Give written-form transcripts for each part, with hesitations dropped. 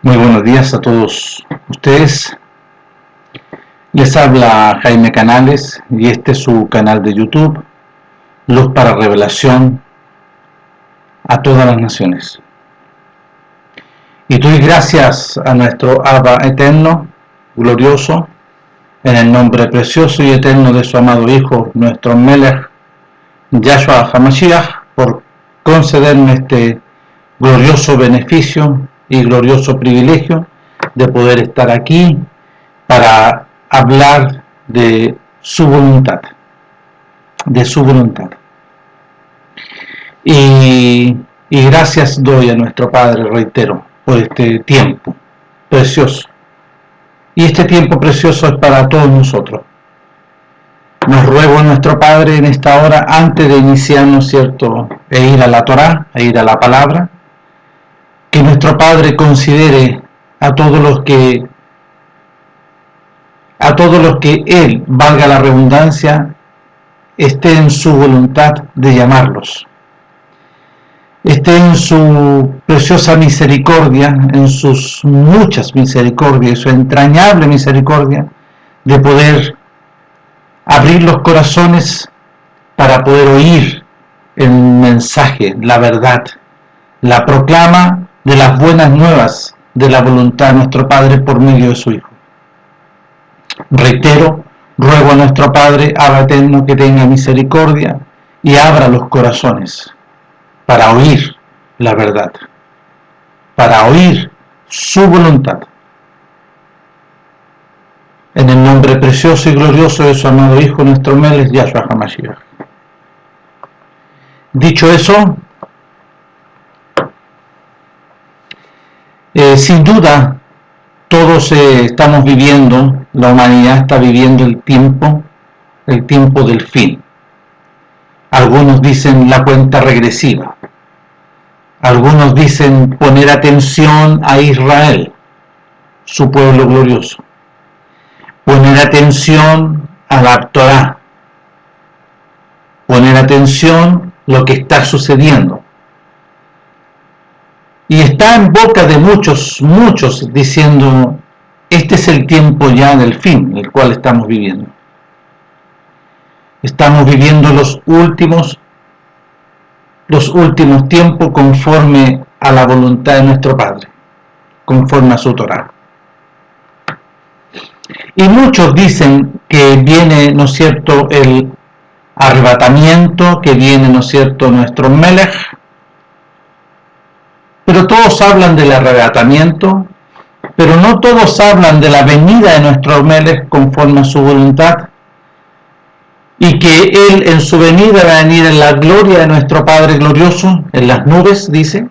Muy buenos días a todos ustedes. Les habla Jaime Canales y este es su canal de YouTube, Luz para Revelación a todas las naciones. Y doy gracias a nuestro Abba eterno, glorioso, en el nombre precioso y eterno de su amado Hijo, nuestro Melech, Yahshua HaMashiach, por concederme este glorioso beneficio y glorioso privilegio de poder estar aquí para hablar de su voluntad, y gracias doy a nuestro Padre, reitero, por este tiempo precioso, y este tiempo precioso es para todos nosotros. Nos ruego a nuestro Padre en esta hora, antes de iniciar, ¿no es cierto?, e ir a la Torá, e ir a la palabra, que nuestro Padre considere a todos los que Él, valga la redundancia, esté en su voluntad de llamarlos, esté en su preciosa misericordia, en sus muchas misericordias, su entrañable misericordia, de poder abrir los corazones para poder oír el mensaje, la verdad, la proclama de las buenas nuevas de la voluntad de nuestro Padre por medio de su Hijo. Reitero, ruego a nuestro Padre, Abba eterno, que tenga misericordia y abra los corazones para oír la verdad, para oír su voluntad. En el nombre precioso y glorioso de su amado Hijo, nuestro Melech, Yahshua HaMashiach. Dicho eso, sin duda, todos estamos viviendo, la humanidad está viviendo el tiempo del fin. Algunos dicen la cuenta regresiva. Algunos dicen poner atención a Israel, su pueblo glorioso. Poner atención a la Torá. Poner atención a lo que está sucediendo. Y está en boca de muchos diciendo, este es el tiempo ya del fin, el cual estamos viviendo. Estamos viviendo los últimos tiempos conforme a la voluntad de nuestro Padre, conforme a su Torá. Y muchos dicen que viene, ¿no es cierto?, el arrebatamiento, que viene, ¿no es cierto?, nuestro Melech. Pero todos hablan del arrebatamiento, pero no todos hablan de la venida de nuestro Melech conforme a su voluntad, y que Él en su venida va a venir en la gloria de nuestro Padre glorioso, en las nubes, dice,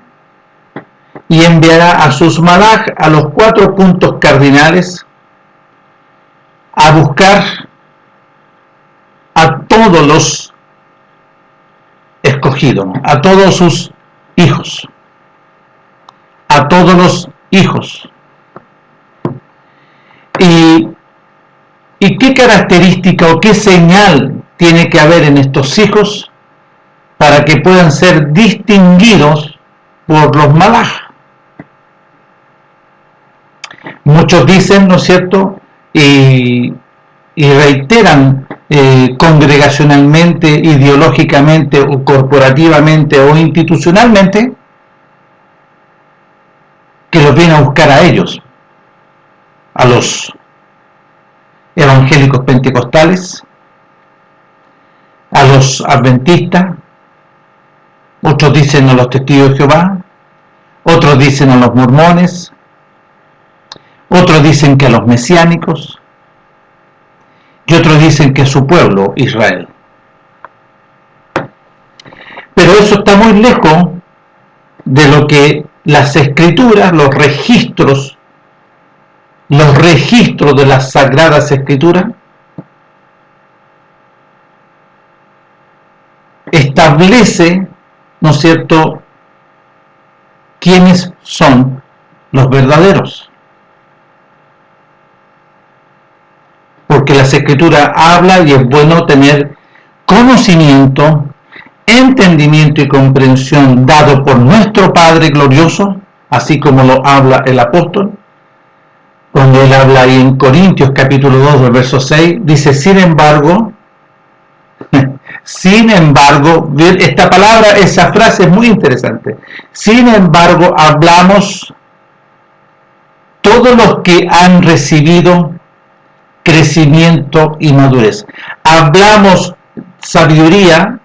y enviará a sus malaj, a los 4 puntos cardinales, a buscar a todos los escogidos, a todos sus hijos. A todos los hijos. ¿Y qué característica o qué señal tiene que haber en estos hijos para que puedan ser distinguidos por los malaj? Muchos dicen, ¿no es cierto?, y reiteran congregacionalmente, ideológicamente o corporativamente o institucionalmente, que los viene a buscar a ellos, a los evangélicos pentecostales, a los adventistas, otros dicen a los testigos de Jehová, otros dicen a los mormones, otros dicen que a los mesiánicos, y otros dicen que a su pueblo, Israel. Pero eso está muy lejos de lo que las escrituras, los registros de las sagradas escrituras establece, ¿no es cierto?, quiénes son los verdaderos. Porque las escrituras hablan y es bueno tener conocimiento, entendimiento y comprensión dado por nuestro Padre glorioso así como lo habla el apóstol. Cuando él habla ahí en Corintios capítulo 2, del verso 6, dice, sin embargo, esta palabra, esa frase es muy interesante. Sin embargo, hablamos todos los que han recibido crecimiento y madurez. Hablamos sabiduría.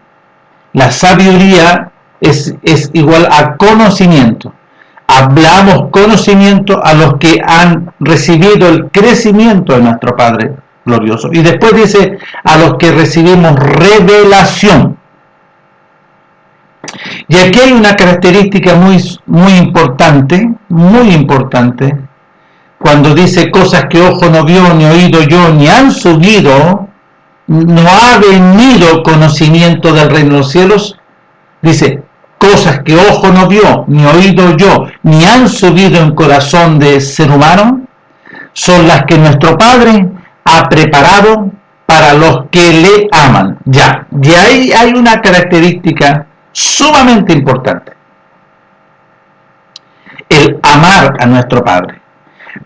La sabiduría es igual a conocimiento. Hablamos conocimiento a los que han recibido el crecimiento de nuestro Padre glorioso. Y después dice, a los que recibimos revelación. Y aquí hay una característica muy importante, cuando dice cosas que ojo no vio, ni oído yo, ni han subido, no ha venido conocimiento del reino de los cielos. Dice, cosas que ojo no vio, ni oído yo, ni han subido en corazón de ser humano, son las que nuestro Padre ha preparado para los que le aman. Ya, y ahí hay una característica sumamente importante. El amar a nuestro Padre.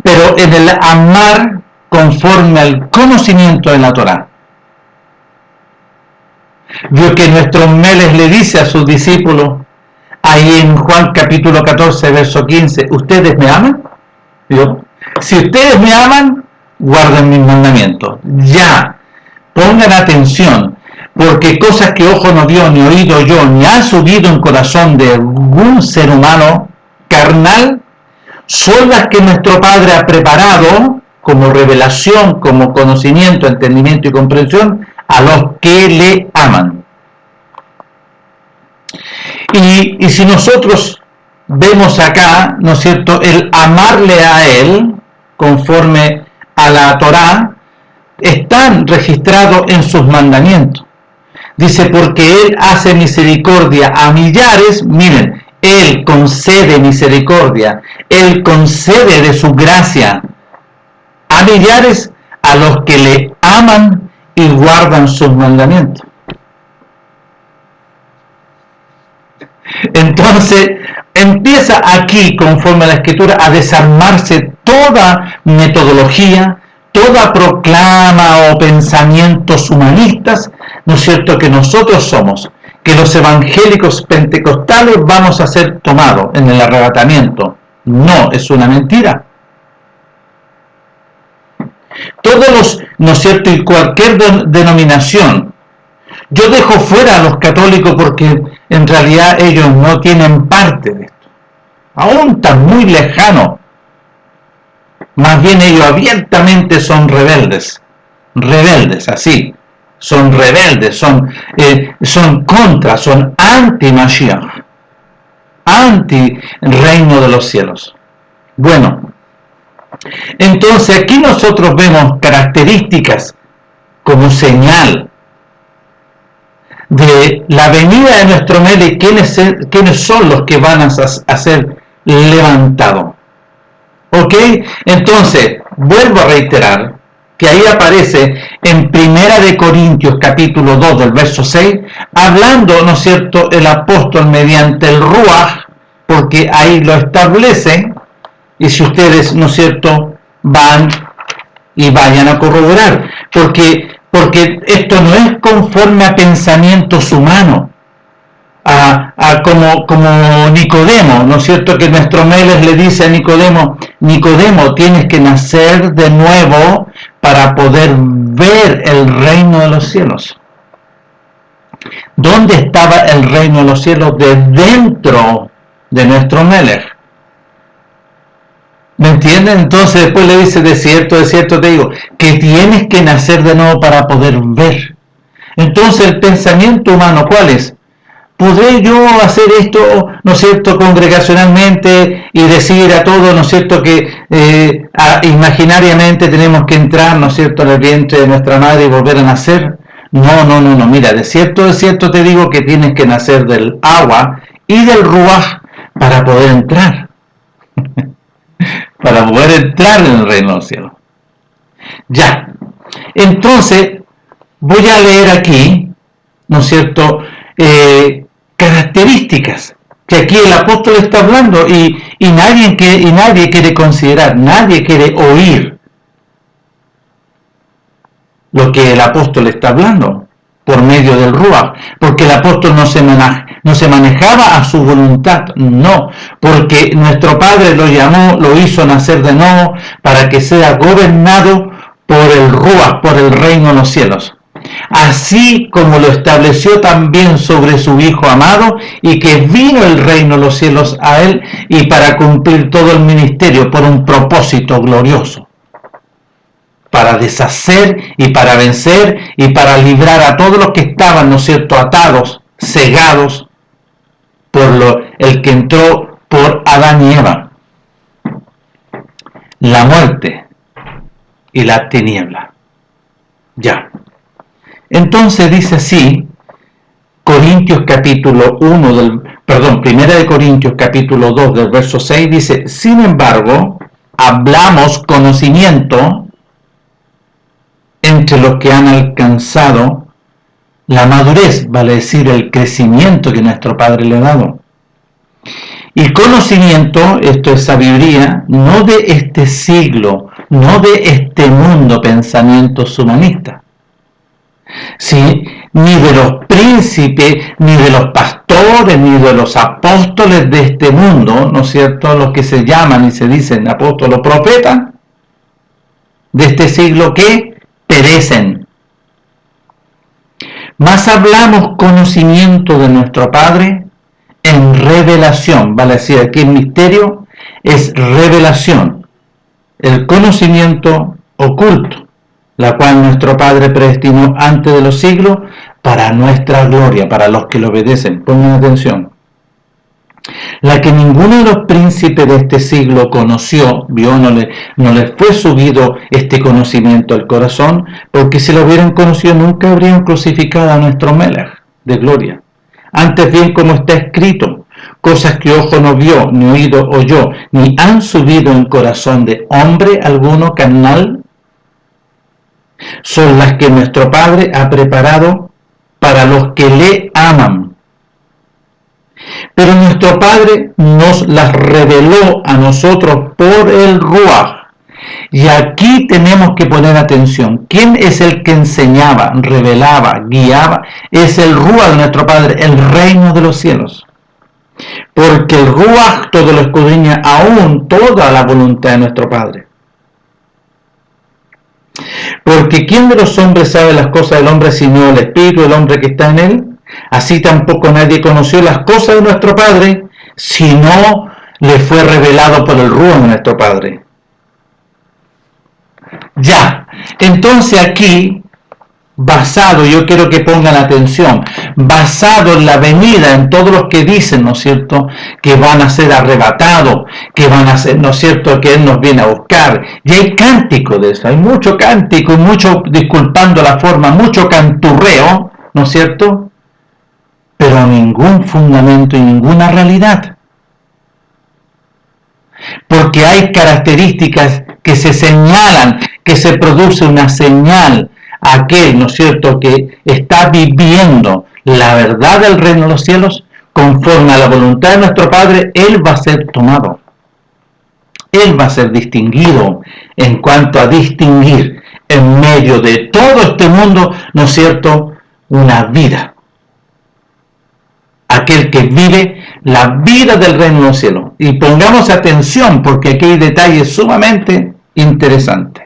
Pero en el amar conforme al conocimiento de la Torá. Vio que nuestro Meles le dice a sus discípulos, ahí en Juan capítulo 14, verso 15, ¿ustedes me aman? ¿Yo? Si ustedes me aman, guarden mis mandamientos. Ya, pongan atención, porque cosas que ojo no vio, ni oído yo, ni ha subido en corazón de algún ser humano carnal, son las que nuestro Padre ha preparado como revelación, como conocimiento, entendimiento y comprensión a los que le aman. Y si nosotros vemos acá, ¿no es cierto?, el amarle a Él, conforme a la Torá, están registrados en sus mandamientos. Dice, porque Él hace misericordia a millares, miren, Él concede misericordia, Él concede de su gracia a millares a los que le aman y guardan sus mandamientos. Entonces, empieza aquí, conforme a la Escritura, a desarmarse toda metodología, toda proclama o pensamientos humanistas, ¿no es cierto?, que nosotros somos, que los evangélicos pentecostales vamos a ser tomados en el arrebatamiento. No, es una mentira. Todos los, ¿no es cierto?, y cualquier denominación, yo dejo fuera a los católicos porque en realidad ellos no tienen parte de esto. Aún están muy lejanos. Más bien ellos abiertamente son rebeldes. Rebeldes, así. Son rebeldes, son contra, son anti-Mashiach. Anti-reino de los cielos. Bueno, entonces aquí nosotros vemos características como señal de la venida de nuestro Mele, quiénes son los que van a ser levantados. ¿Ok? Entonces, vuelvo a reiterar que ahí aparece en 1 Corintios capítulo 2 del verso 6, hablando, ¿no es cierto?, el apóstol mediante el Ruach, porque ahí lo establece, y si ustedes, ¿no es cierto?, van y vayan a corroborar, porque esto no es conforme a pensamientos humanos, como Nicodemo, ¿no es cierto?, que nuestro Meles le dice a Nicodemo, tienes que nacer de nuevo para poder ver el reino de los cielos. ¿Dónde estaba el reino de los cielos? De dentro de nuestro Meles. ¿Me entienden? Entonces después le dice, de cierto te digo, que tienes que nacer de nuevo para poder ver. Entonces el pensamiento humano, ¿cuál es? ¿Podré yo hacer esto, ¿no es cierto?, congregacionalmente y decir a todos, ¿no es cierto?, que imaginariamente tenemos que entrar, ¿no es cierto?, en el vientre de nuestra madre y volver a nacer? No, mira, de cierto te digo que tienes que nacer del agua y del ruaj para poder entrar. Para poder entrar en el reino del cielo. Ya, entonces voy a leer aquí, ¿no es cierto?, características que aquí el apóstol está hablando y Y nadie quiere considerar, nadie quiere oír lo que el apóstol está hablando por medio del Ruach, porque el apóstol no se manejaba a su voluntad, no, porque nuestro Padre lo llamó, lo hizo nacer de nuevo para que sea gobernado por el Ruach, por el reino de los cielos, así como lo estableció también sobre su Hijo amado, y que vino el reino de los cielos a él, y para cumplir todo el ministerio por un propósito glorioso, para deshacer y para vencer y para librar a todos los que estaban, ¿no es cierto?, atados, cegados por el que entró por Adán y Eva, la muerte y la tiniebla. Ya. Entonces dice así, Corintios capítulo 1 Primera de Corintios capítulo 2 del verso 6 dice: sin embargo, hablamos conocimiento entre los que han alcanzado la madurez, vale decir, el crecimiento que nuestro Padre le ha dado. Y conocimiento, esto es sabiduría, no de este siglo, no de este mundo, pensamientos humanistas, ¿sí?, ni de los príncipes, ni de los pastores, ni de los apóstoles de este mundo, ¿no es cierto?, los que se llaman y se dicen apóstoles o profetas de este siglo, que perecen. Mas hablamos conocimiento de nuestro Padre en revelación, vale decir, aquí el misterio es revelación, el conocimiento oculto, la cual nuestro Padre predestinó antes de los siglos para nuestra gloria, para los que le obedecen. Pongan atención. La que ninguno de los príncipes de este siglo conoció, vio, no les fue subido este conocimiento al corazón, porque si lo hubieran conocido nunca habrían crucificado a nuestro Melech de gloria. Antes bien, como está escrito, cosas que ojo no vio, ni oído oyó, ni han subido en corazón de hombre alguno carnal, son las que nuestro Padre ha preparado para los que le aman. Pero nuestro Padre nos las reveló a nosotros por el Ruach. Y aquí tenemos que poner atención. ¿Quién es el que enseñaba, revelaba, guiaba? Es el Ruach de nuestro Padre, el reino de los cielos. Porque el Ruach todo lo escudriña, aún toda la voluntad de nuestro Padre. Porque ¿quién de los hombres sabe las cosas del hombre sino el Espíritu del hombre que está en él? Así tampoco nadie conoció las cosas de nuestro Padre, sino le fue revelado por el Ruach de nuestro Padre. Ya, entonces aquí, basado, yo quiero que pongan atención, basado en la venida, en todos los que dicen, ¿no es cierto?, que van a ser arrebatados, que van a ser, ¿no es cierto?, que Él nos viene a buscar. Y hay cántico de eso, hay mucho cántico, mucho, disculpando la forma, mucho canturreo, ¿no es cierto?, pero ningún fundamento y ninguna realidad. Porque hay características que se señalan, que se produce una señal a aquel, ¿no es cierto?, que está viviendo la verdad del reino de los cielos, conforme a la voluntad de nuestro Padre, Él va a ser tomado. Él va a ser distinguido en cuanto a distinguir en medio de todo este mundo, ¿no es cierto?, una vida. Aquel que vive la vida del reino de los cielos. Y pongamos atención, porque aquí hay detalles sumamente interesantes.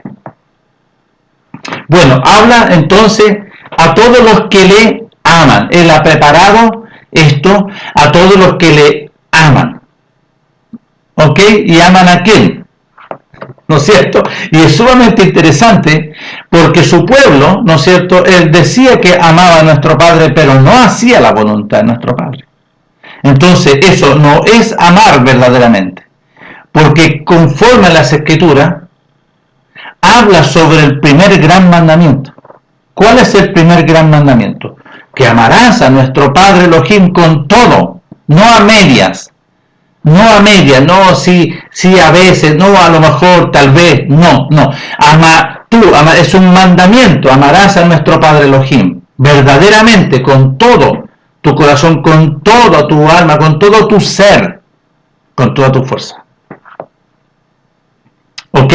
Bueno, habla entonces a todos los que le aman. Él ha preparado esto a todos los que le aman. ¿Ok? ¿Y aman a quién? ¿No es cierto? Y es sumamente interesante porque su pueblo, ¿no es cierto?, él decía que amaba a nuestro Padre, pero no hacía la voluntad de nuestro Padre. Entonces eso no es amar verdaderamente, porque conforme a las Escrituras, habla sobre el primer gran mandamiento. ¿Cuál es el primer gran mandamiento? Que amarás a nuestro Padre Elohim con todo, no a medias. No a medias, no sí a veces, no a lo mejor, tal vez, no. Es un mandamiento, amarás a nuestro Padre Elohim, verdaderamente, con todo tu corazón, con toda tu alma, con todo tu ser, con toda tu fuerza. ¿Ok?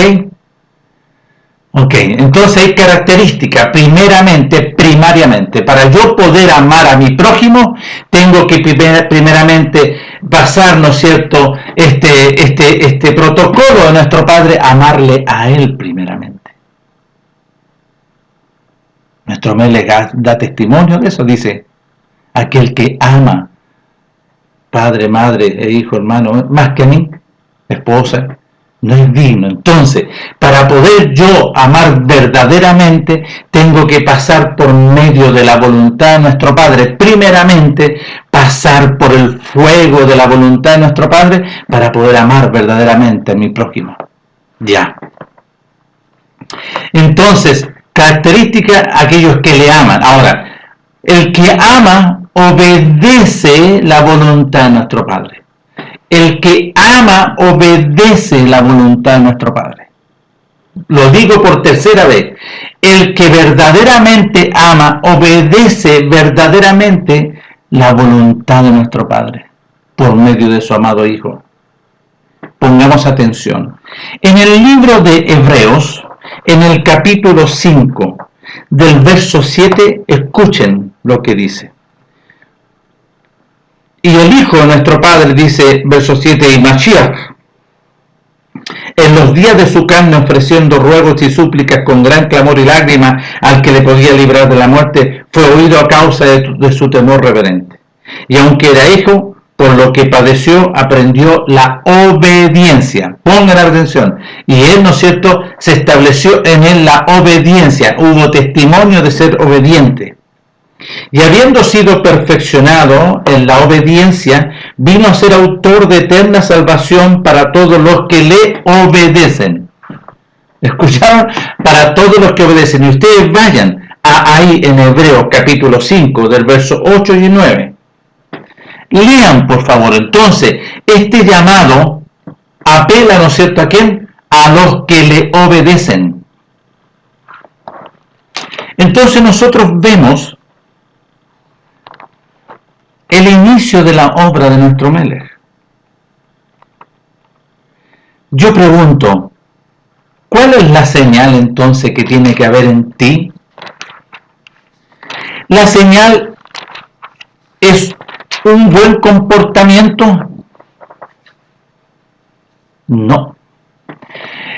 Ok, entonces hay características, primariamente, para yo poder amar a mi prójimo, tengo que primeramente pasar, ¿no es cierto?, este protocolo de nuestro Padre, amarle a Él primeramente. Nuestro Melech da testimonio de eso, dice, aquel que ama, padre, madre e hijo, hermano, más que a mí, esposa, no es digno. Entonces, para poder yo amar verdaderamente, tengo que pasar por medio de la voluntad de nuestro Padre. Primeramente, pasar por el fuego de la voluntad de nuestro Padre para poder amar verdaderamente a mi prójimo. Ya. Entonces, característica, aquellos que le aman. Ahora, el que ama obedece la voluntad de nuestro Padre. El que ama obedece la voluntad de nuestro Padre. Lo digo por tercera vez. El que verdaderamente ama obedece verdaderamente la voluntad de nuestro Padre por medio de su amado Hijo. Pongamos atención. En el libro de Hebreos, en el capítulo 5, del verso 7, escuchen lo que dice. Y el Hijo de nuestro Padre, dice verso 7, y Mashiach, en los días de su carne ofreciendo ruegos y súplicas con gran clamor y lágrimas al que le podía librar de la muerte, fue oído a causa de su temor reverente. Y aunque era hijo, por lo que padeció, aprendió la obediencia. Pongan atención. Y él, ¿no es cierto?, se estableció en él la obediencia. Hubo testimonio de ser obediente. Y habiendo sido perfeccionado en la obediencia, vino a ser autor de eterna salvación para todos los que le obedecen. ¿Escucharon? Para todos los que obedecen. Y ustedes vayan ahí en Hebreos capítulo 5, del verso 8 y 9. Lean, por favor. Entonces, este llamado apela, ¿no es cierto?, ¿a quién? A los que le obedecen. Entonces nosotros vemos el inicio de la obra de nuestro Melech. Yo pregunto, ¿cuál es la señal entonces que tiene que haber en ti? La señal es un buen comportamiento. No.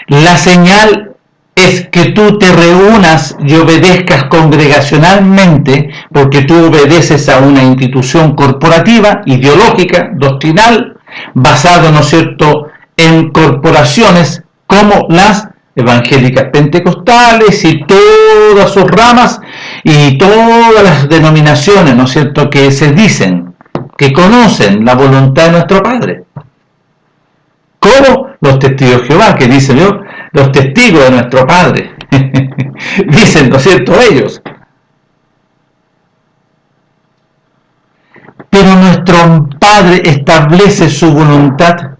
La señal es que tú te reúnas y obedezcas congregacionalmente, porque tú obedeces a una institución corporativa, ideológica, doctrinal, basado, ¿no es cierto?, en corporaciones como las evangélicas pentecostales y todas sus ramas y todas las denominaciones, ¿no es cierto?, que se dicen, que conocen la voluntad de nuestro Padre. Como los testigos de Jehová, que dicen yo, los testigos de nuestro Padre. Dicen, ¿no es cierto?, ellos. Pero nuestro Padre establece su voluntad.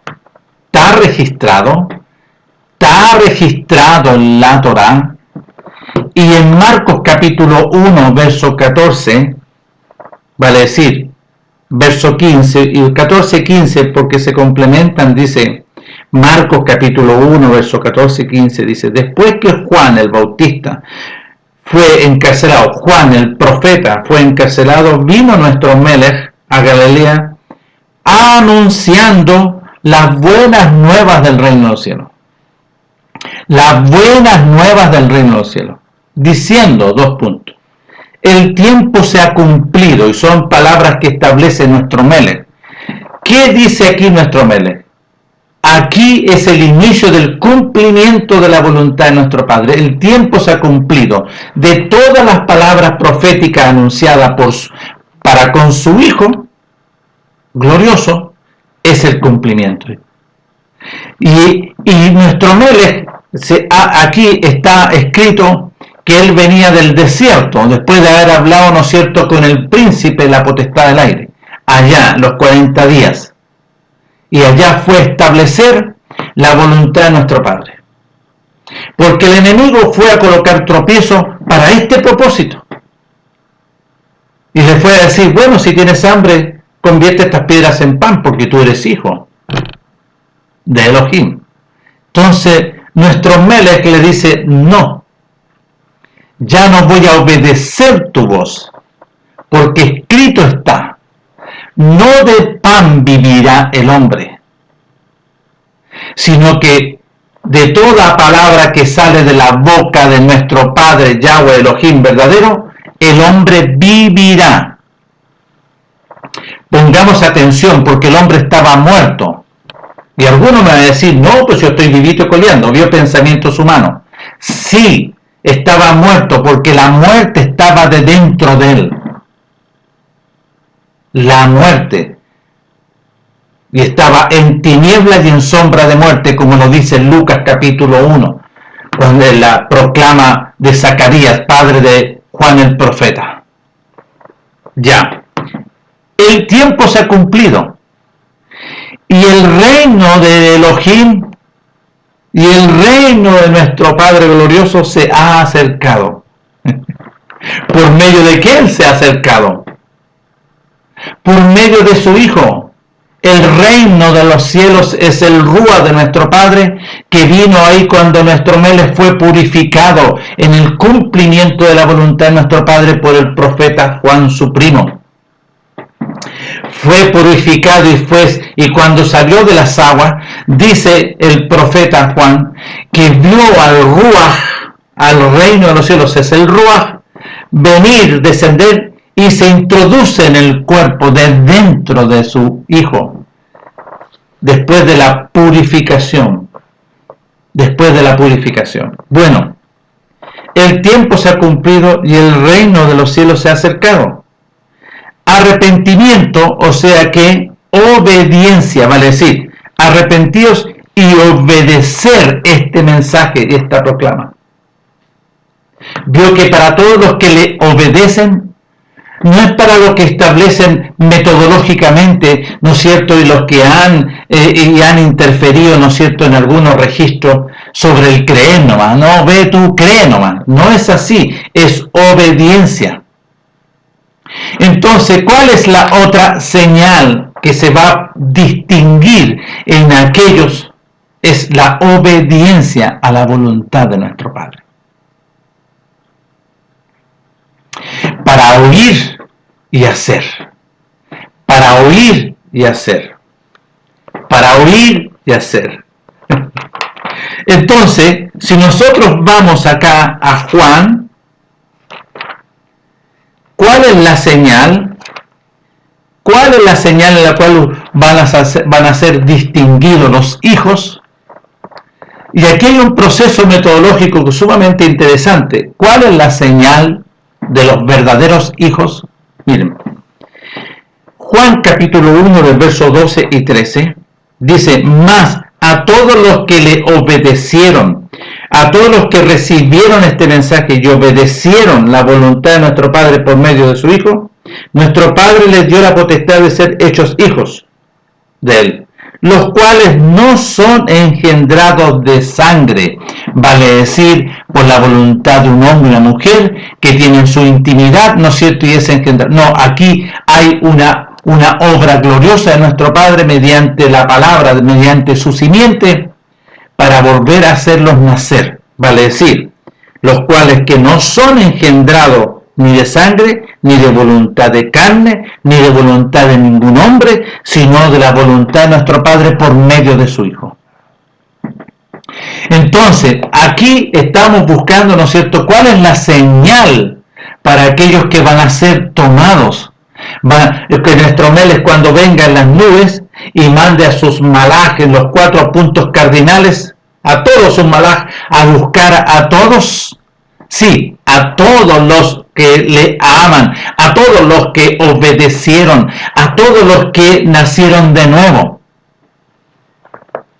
Está registrado en la Torá. Y en Marcos capítulo 1, verso 14, vale decir, verso 15 y 14 y 15, porque se complementan, dice Marcos capítulo 1, verso 14 y 15, dice, después que Juan el Bautista fue encarcelado, Juan el profeta fue encarcelado, vino nuestro Melech a Galilea anunciando las buenas nuevas del reino de los cielos. Las buenas nuevas del reino de los cielos. Diciendo, 2 puntos, el tiempo se ha cumplido, y son palabras que establece nuestro Melech. ¿Qué dice aquí nuestro Melech? Aquí es el inicio del cumplimiento de la voluntad de nuestro Padre. El tiempo se ha cumplido. De todas las palabras proféticas anunciadas para con su Hijo glorioso, es el cumplimiento. Y nuestro Melech, aquí está escrito que él venía del desierto, después de haber hablado, ¿no es cierto?, con el príncipe de la potestad del aire, allá, los 40 días. Y allá fue a establecer la voluntad de nuestro Padre. Porque el enemigo fue a colocar tropiezo para este propósito. Y le fue a decir, bueno, si tienes hambre, convierte estas piedras en pan, porque tú eres hijo de Elohim. Entonces, nuestro Melech le dice, no, ya no voy a obedecer tu voz, porque escrito está, no de pan vivirá el hombre, sino que de toda palabra que sale de la boca de nuestro Padre Yahweh Elohim verdadero, el hombre vivirá. Pongamos atención, porque el hombre estaba muerto. Y algunos me van a decir, no, pues yo estoy vivito y coleando, vio pensamientos humanos. Sí, estaba muerto, porque la muerte estaba de dentro de él. La muerte. Y estaba en tinieblas y en sombra de muerte, como lo dice Lucas capítulo 1, cuando la proclama de Zacarías, padre de Juan el profeta. Ya. El tiempo se ha cumplido. Y el reino de Elohim y el reino de nuestro Padre glorioso se ha acercado. ¿Por medio de quién se ha acercado? Por medio de su Hijo. El reino de los cielos es el Rúa de nuestro Padre, que vino ahí cuando nuestro Melech fue purificado en el cumplimiento de la voluntad de nuestro Padre por el profeta Juan su primo. Fue purificado y cuando salió de las aguas, dice el profeta Juan, que vio al Ruaj, al reino de los cielos, es el Ruaj, venir, descender y se introduce en el cuerpo de dentro de su Hijo, después de la purificación. Después de la purificación. Bueno, el tiempo se ha cumplido y el reino de los cielos se ha acercado. Arrepentimiento, o sea que obediencia, vale decir, arrepentidos y obedecer este mensaje y esta proclama. Vio que para todos los que le obedecen, no es para los que establecen metodológicamente, ¿no es cierto?, y los que han interferido, ¿no es cierto?, en algunos registros sobre el creer nomás. No, ve tú, cree nomás. No es así, es obediencia. Entonces, ¿cuál es la otra señal que se va a distinguir en aquellos? Es la obediencia a la voluntad de nuestro Padre. Para oír y hacer. Para oír y hacer. Para oír y hacer. Entonces, si nosotros vamos acá a Juan, ¿cuál es la señal? ¿Cuál es la señal en la cual van a ser distinguidos los hijos? Y aquí hay un proceso metodológico sumamente interesante. ¿Cuál es la señal de los verdaderos hijos? Miren, Juan capítulo 1 del verso 12 y 13 dice, mas a todos los que le obedecieron, a todos los que recibieron este mensaje y obedecieron la voluntad de nuestro Padre por medio de su Hijo, nuestro Padre les dio la potestad de ser hechos hijos de Él, los cuales no son engendrados de sangre, vale decir, por la voluntad de un hombre y una mujer que tienen su intimidad, ¿no es cierto?, y es engendrado. No, aquí hay una obra gloriosa de nuestro Padre mediante la palabra, mediante su simiente, para volver a hacerlos nacer, vale decir, los cuales que no son engendrados ni de sangre, ni de voluntad de carne, ni de voluntad de ningún hombre, sino de la voluntad de nuestro Padre por medio de su Hijo. Entonces, aquí estamos buscando, ¿no es cierto?, cuál es la señal para aquellos que van a ser tomados. Que nuestro Melech, cuando venga en las nubes y mande a sus malajes, los 4 puntos cardinales, a todos sus malajes, a buscar a todos, sí, a todos los que le aman, a todos los que obedecieron, a todos los que nacieron de nuevo.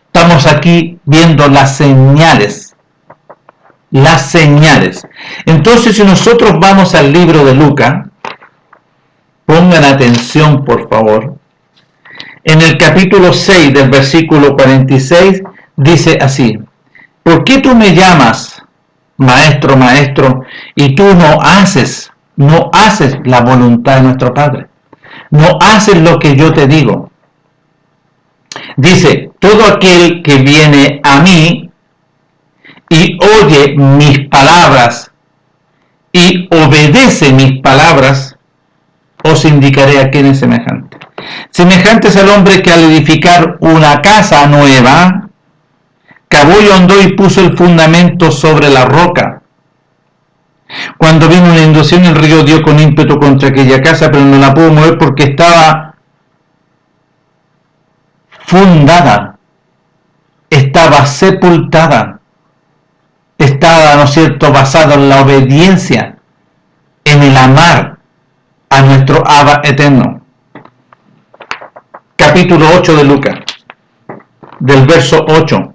Estamos aquí viendo las señales. Las señales. Entonces, si nosotros vamos al libro de Lucas, pongan atención, por favor. En el capítulo 6 del versículo 46 dice así: ¿por qué tú me llamas maestro, maestro, y tú no haces la voluntad de nuestro Padre? No haces lo que yo te digo. Dice, todo aquel que viene a mí, y oye mis palabras y obedece mis palabras, os indicaré a quién es semejante. Semejante es el hombre que al edificar una casa nueva, cavó y hondó y puso el fundamento sobre la roca. Cuando vino una inundación, el río dio con ímpetu contra aquella casa, pero no la pudo mover porque estaba fundada, estaba sepultada, estaba, ¿no es cierto?, basada en la obediencia, en el amar a nuestro Abba eterno. Capítulo 8 de Lucas, del verso 8.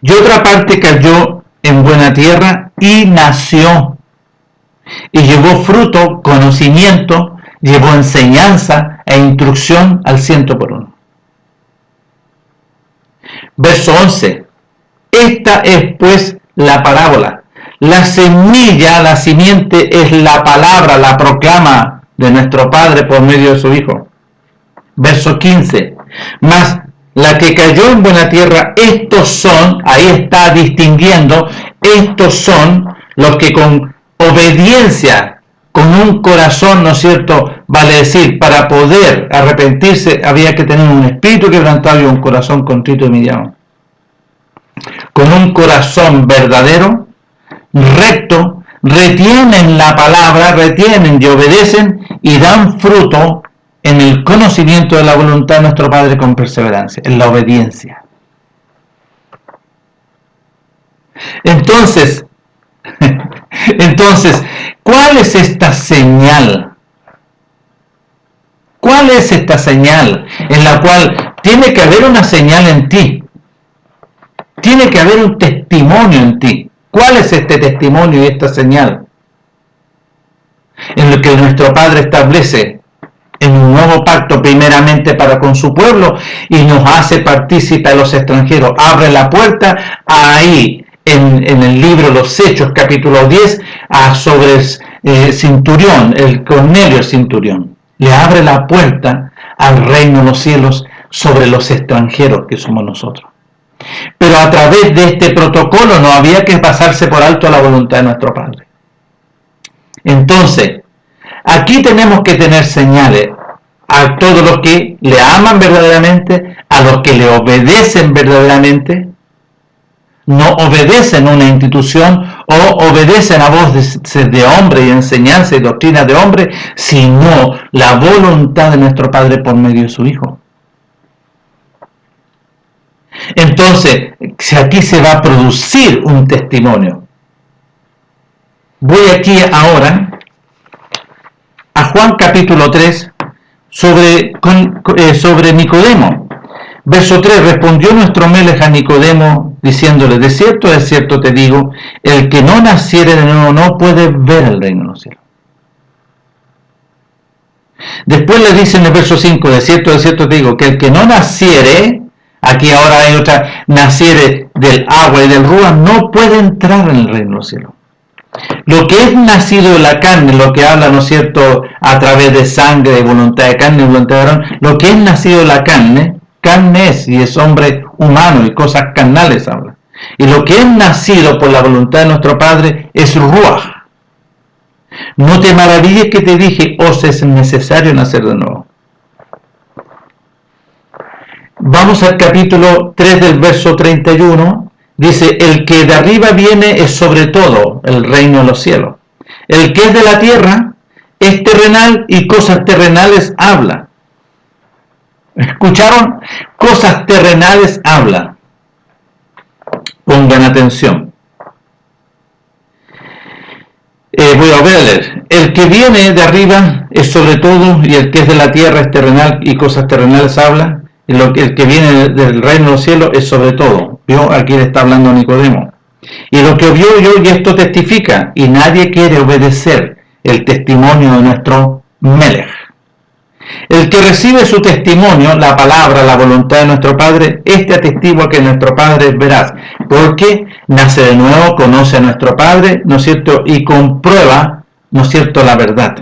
Y otra parte cayó en buena tierra y nació, y llevó fruto, conocimiento, llevó enseñanza e instrucción al 100%. Verso 11. Esta es pues la parábola. La semilla, la simiente es la palabra, la proclama de nuestro Padre por medio de su Hijo. Verso 15. Mas la que cayó en buena tierra, estos son, ahí está distinguiendo, estos son los que con obediencia, con un corazón, ¿no es cierto?, vale decir, para poder arrepentirse había que tener un espíritu quebrantado y un corazón contrito y humillado. Con un corazón verdadero, recto, retienen la palabra, retienen y obedecen y dan fruto en el conocimiento de la voluntad de nuestro Padre con perseverancia, en la obediencia. Entonces, ¿cuál es esta señal? ¿Cuál es esta señal en la cual tiene que haber una señal en ti? Tiene que haber un testimonio en ti. ¿Cuál es este testimonio y esta señal? En lo que nuestro Padre establece en un nuevo pacto primeramente para con su pueblo y nos hace partícipe a los extranjeros. Abre la puerta ahí en el libro Los Hechos, capítulo 10, sobre Centurión, el Cornelio Centurión. Le abre la puerta al reino de los cielos sobre los extranjeros que somos nosotros. Pero a través de este protocolo no había que pasarse por alto la voluntad de nuestro Padre. Entonces, aquí tenemos que tener señales a todos los que le aman verdaderamente, a los que le obedecen verdaderamente, no obedecen a una institución o obedecen a voz de hombre y enseñanza y doctrina de hombre, sino la voluntad de nuestro Padre por medio de su Hijo. Entonces, si aquí se va a producir un testimonio. Voy aquí ahora a Juan capítulo 3 sobre Nicodemo. Verso 3, respondió nuestro Melech a Nicodemo diciéndole, de cierto te digo, el que no naciere de nuevo no puede ver el reino de los cielos. Después le dice en el verso 5, de cierto te digo, que el que no naciere, aquí ahora hay otra, naciere del agua y del ruach, no puede entrar en el reino de los cielos. Lo que es nacido de la carne, lo que habla, ¿no es cierto?, a través de sangre, de voluntad de carne y voluntad de varón, lo que es nacido de la carne es, y es hombre humano y cosas carnales habla. Y lo que es nacido por la voluntad de nuestro Padre es ruach. No te maravilles que te dije, os es necesario nacer de nuevo. Vamos al capítulo 3 del verso 31. Dice, el que de arriba viene es sobre todo el reino de los cielos. El que es de la tierra es terrenal y cosas terrenales habla. ¿Escucharon? Cosas terrenales habla. Pongan atención. Voy a leer. El que viene de arriba es sobre todo y el que es de la tierra es terrenal y cosas terrenales habla. Y el que viene del reino de los cielos es sobre todo. ¿Vio? Aquí le está hablando Nicodemo. Y lo que vio yo y esto testifica, y nadie quiere obedecer el testimonio de nuestro Melech. El que recibe su testimonio, la palabra, la voluntad de nuestro Padre, este atestigua que nuestro Padre es veraz, porque nace de nuevo, conoce a nuestro Padre, ¿no es cierto?, y comprueba, ¿no es cierto?, la verdad.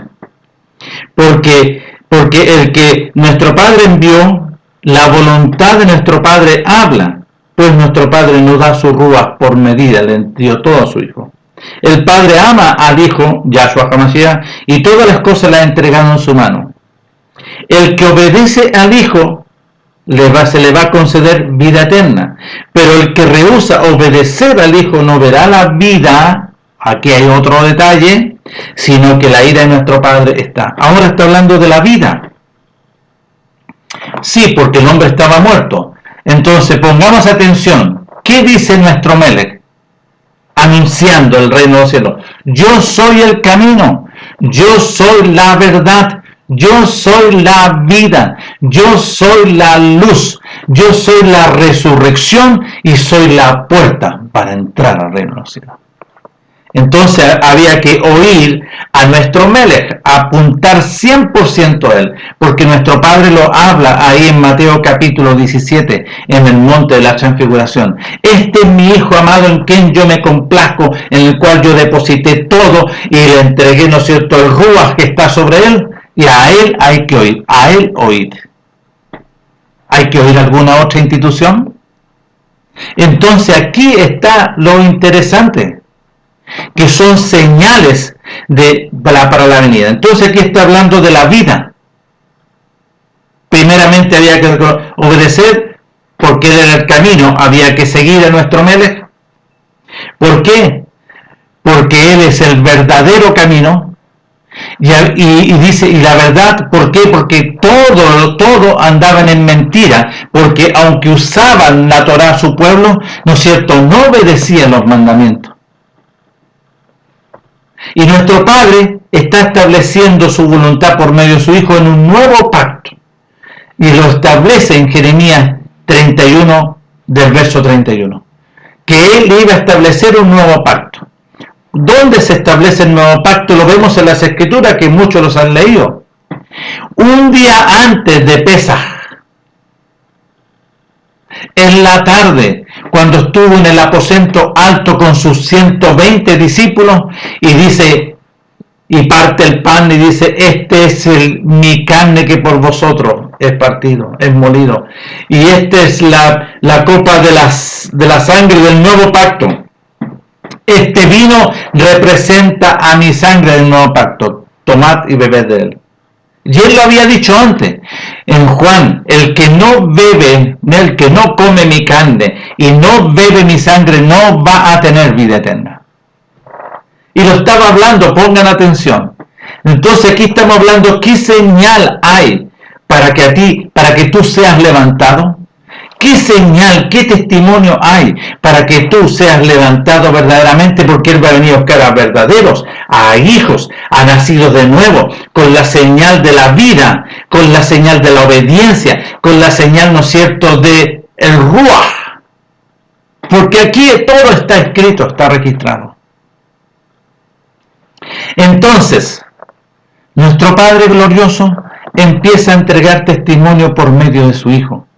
Porque el que nuestro Padre envió, la voluntad de nuestro Padre habla, pues nuestro Padre no da su ruaj por medida, le dio todo a su Hijo. El Padre ama al Hijo, Yahshua HaMashiach, y todas las cosas las ha entregado en su mano. El que obedece al Hijo, se le va a conceder vida eterna. Pero el que rehúsa obedecer al Hijo no verá la vida, aquí hay otro detalle, sino que la ira de nuestro Padre está. Ahora está hablando de la vida. Sí, porque el hombre estaba muerto. Entonces pongamos atención. ¿Qué dice nuestro Melech? Anunciando el reino de los cielos. Yo soy el camino, yo soy la verdad, yo soy la vida, yo soy la luz, yo soy la resurrección y soy la puerta para entrar al reino de los cielos. Entonces había que oír a nuestro Melech, apuntar 100% a él, porque nuestro Padre lo habla ahí en Mateo capítulo 17, en el monte de la transfiguración. Este es mi Hijo amado en quien yo me complazco, en el cual yo deposité todo y le entregué, ¿no es cierto?, el ruaj que está sobre él, y a él hay que oír, a él oír. ¿Hay que oír alguna otra institución? Entonces aquí está lo interesante, que son señales para la venida. Entonces aquí está hablando de la vida. Primeramente había que obedecer, porque él era el camino, había que seguir a nuestro Melech. ¿Por qué? Porque él es el verdadero camino. Y dice, y la verdad, ¿por qué? Porque todo andaban en mentira, porque aunque usaban la Torá a su pueblo, ¿no es cierto?, no obedecían los mandamientos. Y nuestro Padre está estableciendo su voluntad por medio de su Hijo en un nuevo pacto. Y lo establece en Jeremías 31, del verso 31. Que Él iba a establecer un nuevo pacto. ¿Dónde se establece el nuevo pacto? Lo vemos en las Escrituras, que muchos los han leído. Un día antes de Pesaj, en la tarde, cuando estuvo en el aposento alto con sus 120 discípulos, y dice, y parte el pan y dice, este es mi carne que por vosotros es partido, es molido, y esta es la copa de la sangre del nuevo pacto. Este vino representa a mi sangre del nuevo pacto, tomad y bebed de él. Y él lo había dicho antes, en Juan, el que no bebe, el que no come mi carne y no bebe mi sangre no va a tener vida eterna. Y lo estaba hablando, pongan atención. Entonces aquí estamos hablando, ¿qué señal hay para que tú seas levantado? ¿Qué señal, qué testimonio hay para que tú seas levantado verdaderamente? Porque Él va a venir a buscar a verdaderos, a hijos, a nacidos de nuevo, con la señal de la vida, con la señal de la obediencia, con la señal, ¿no es cierto?, de el ruaj. Porque aquí todo está escrito, está registrado. Entonces, nuestro Padre glorioso empieza a entregar testimonio por medio de su Hijo,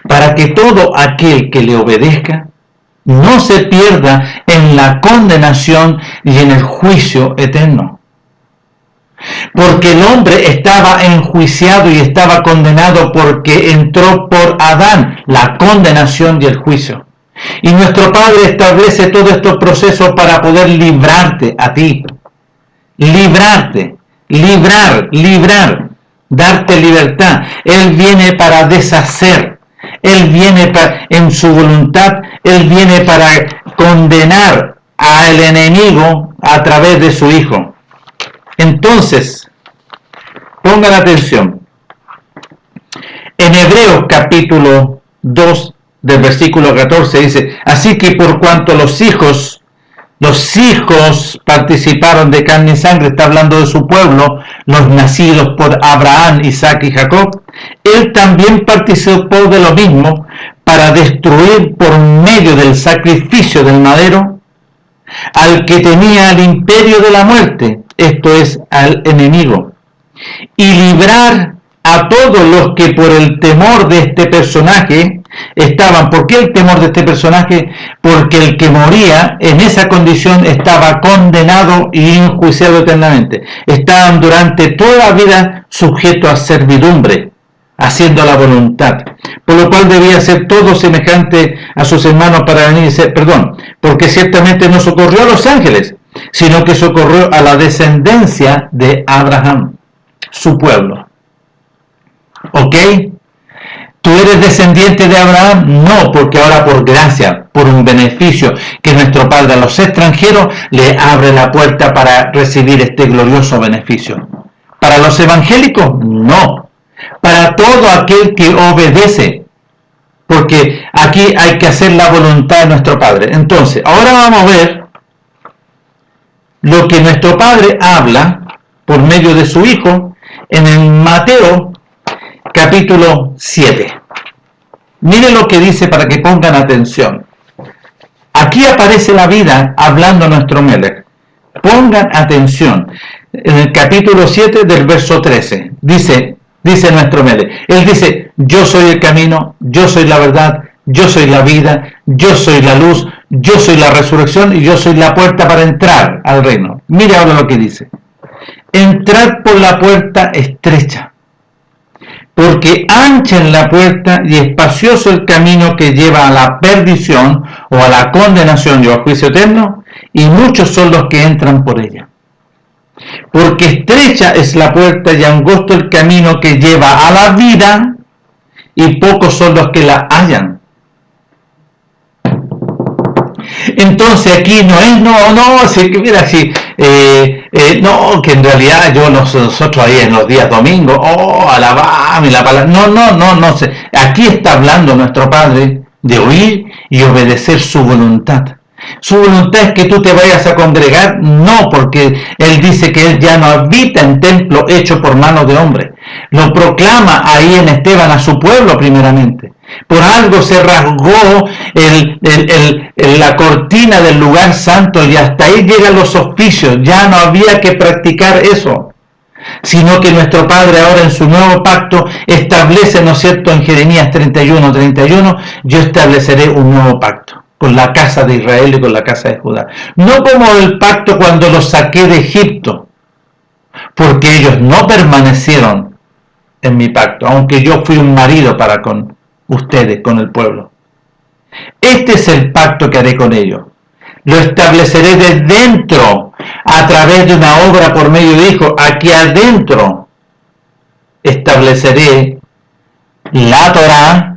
para que todo aquel que le obedezca no se pierda en la condenación y en el juicio eterno. Porque el hombre estaba enjuiciado y estaba condenado porque entró por Adán la condenación y el juicio. Y nuestro Padre establece todos estos procesos para poder librarte a ti. Librarte, librar, darte libertad. Él viene para deshacer. Él viene en su voluntad, Él viene para condenar al enemigo a través de su Hijo. Entonces, pongan atención. En Hebreos capítulo 2, del versículo 14, dice, así que por cuanto los hijos participaron de carne y sangre, está hablando de su pueblo, los nacidos por Abraham, Isaac y Jacob, él también participó de lo mismo para destruir por medio del sacrificio del madero al que tenía el imperio de la muerte, esto es, al enemigo, y librar a todos los que por el temor de este personaje estaban. ¿Por qué el temor de este personaje? Porque el que moría en esa condición estaba condenado y enjuiciado eternamente. Estaban durante toda la vida sujetos a servidumbre, haciendo la voluntad, por lo cual debía ser todo semejante a sus hermanos para venir y ser, porque ciertamente no socorrió a los ángeles, sino que socorrió a la descendencia de Abraham, su pueblo. ¿Ok? ¿Tú eres descendiente de Abraham? No, porque ahora por gracia, por un beneficio que nuestro Padre a los extranjeros le abre la puerta para recibir este glorioso beneficio. ¿Para los evangélicos? No. Para todo aquel que obedece, porque aquí hay que hacer la voluntad de nuestro Padre. Entonces, ahora vamos a ver lo que nuestro Padre habla por medio de su Hijo en el Mateo capítulo 7. Miren lo que dice para que pongan atención. Aquí aparece la vida hablando nuestro Melech. Pongan atención. En el capítulo 7 del verso 13 dice nuestro Melech. Él dice: yo soy el camino, yo soy la verdad, yo soy la vida, yo soy la luz, yo soy la resurrección y yo soy la puerta para entrar al reino. Mire ahora lo que dice: entrad por la puerta estrecha, porque ancha es la puerta y espacioso el camino que lleva a la perdición o a la condenación y al juicio eterno, y muchos son los que entran por ella. Porque estrecha es la puerta y angosto el camino que lleva a la vida, y pocos son los que la hallan. Entonces aquí no es, así que mira, si, no, que en realidad nosotros ahí en los días domingos, alabamos y la palabra, no sé. Aquí está hablando nuestro Padre de oír y obedecer su voluntad. Su voluntad es que tú te vayas a congregar, no, porque Él dice que Él ya no habita en templo hecho por manos de hombre. Lo proclama ahí en Esteban a su pueblo primeramente. Por algo se rasgó la cortina del lugar santo y hasta ahí llegan los oficios. Ya no había que practicar eso, sino que nuestro Padre ahora en su nuevo pacto establece, ¿no es cierto?, en Jeremías 31, yo estableceré un nuevo pacto con la casa de Israel y con la casa de Judá. No como el pacto cuando los saqué de Egipto, porque ellos no permanecieron en mi pacto, aunque yo fui un marido para con ustedes, con el pueblo. Este es el pacto que haré con ellos. Lo estableceré de dentro, a través de una obra por medio de Hijo. Aquí adentro estableceré la Torá,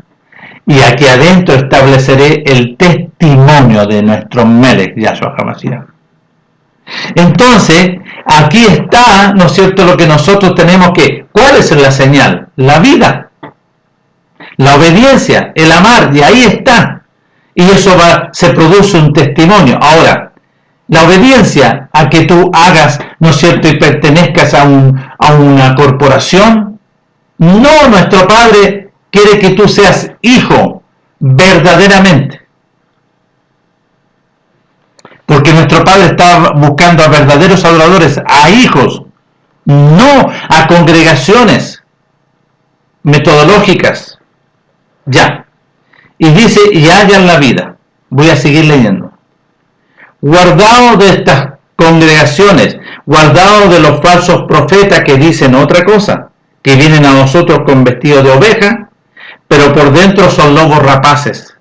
y aquí adentro estableceré el testimonio de nuestro Melech, Yahshua HaMashiach. Entonces, aquí está, ¿no es cierto?, lo que nosotros tenemos que... ¿Cuál es la señal? La vida, la obediencia, el amar, y ahí está. Y eso se produce un testimonio. Ahora, la obediencia a que tú hagas, ¿no es cierto?, y pertenezcas a una corporación. No, nuestro Padre quiere que tú seas hijo verdaderamente. Porque nuestro Padre está buscando a verdaderos adoradores, a hijos, no a congregaciones metodológicas. Ya. Y dice, y hallan la vida. Voy a seguir leyendo. Guardaos de estas congregaciones, guardaos de los falsos profetas que dicen otra cosa, que vienen a vosotros con vestido de oveja, pero por dentro son lobos rapaces.